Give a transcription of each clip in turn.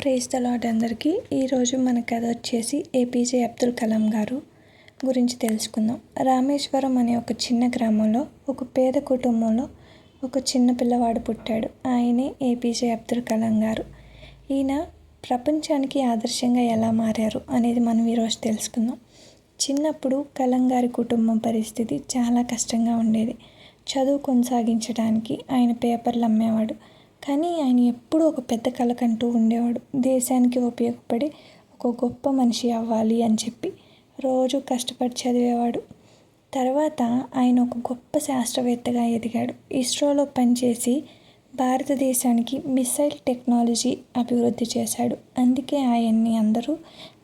Praise the lord అందరికీ. ఈరోజు మన కథ వచ్చేసి ఏపీజే అబ్దుల్ కలాం గారు గురించి తెలుసుకుందాం. రామేశ్వరం అనే ఒక చిన్న గ్రామంలో ఒక పేద కుటుంబంలో ఒక చిన్న పిల్లవాడు పుట్టాడు. ఆయనే ఏపీజే అబ్దుల్ కలాం గారు. ఈయన ప్రపంచానికి ఆదర్శంగా ఎలా మారారు అనేది మనం ఈరోజు తెలుసుకుందాం. చిన్నప్పుడు కలాం గారి కుటుంబం పరిస్థితి చాలా కష్టంగా ఉండేది. చదువు కొనసాగించడానికి ఆయన పేపర్లు అమ్మేవాడు. కానీ ఆయన ఎప్పుడూ ఒక పెద్ద కల కంటూ ఉండేవాడు. దేశానికి ఉపయోగపడి ఒక గొప్ప మనిషి అవ్వాలి అని చెప్పి రోజు కష్టపడి చదివేవాడు. తర్వాత ఆయన ఒక గొప్ప శాస్త్రవేత్తగా ఎదిగాడు. ఇస్రోలో పనిచేసి భారతదేశానికి మిసైల్ టెక్నాలజీ అభివృద్ధి చేశాడు. అందుకే ఆయన్ని అందరూ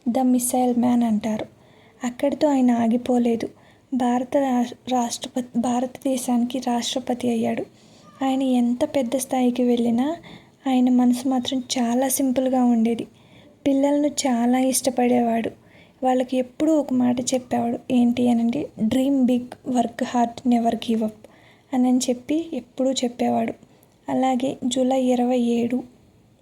ద మిసైల్ మ్యాన్ అంటారు. అక్కడితో ఆయన ఆగిపోలేదు. భారతదేశానికి రాష్ట్రపతి అయ్యాడు. ఆయన ఎంత పెద్ద స్థాయికి వెళ్ళినా ఆయన మనసు మాత్రం చాలా సింపుల్గా ఉండేది. పిల్లలను చాలా ఇష్టపడేవాడు. వాళ్ళకి ఎప్పుడూ ఒక మాట చెప్పేవాడు. ఏంటి అనంటే, dream big, work hard, never give up అని చెప్పి ఎప్పుడూ చెప్పేవాడు. అలాగే జూలై 27,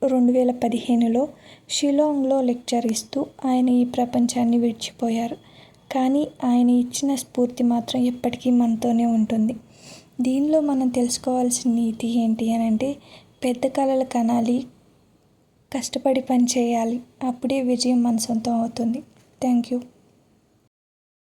2015లో షిలాంగ్లో లెక్చర్ ఇస్తూ ఆయన ఈ ప్రపంచాన్ని విడిచిపోయారు. కానీ ఆయన ఇచ్చిన స్ఫూర్తి మాత్రం ఎప్పటికీ మనతోనే ఉంటుంది. దీనిలో మనం తెలుసుకోవాల్సిన నీతి ఏంటి అని అంటే, పెద్ద కలలు కనాలి, కష్టపడి పని చేయాలి. అప్పుడే విజయం మన సొంతం అవుతుంది. Thank you.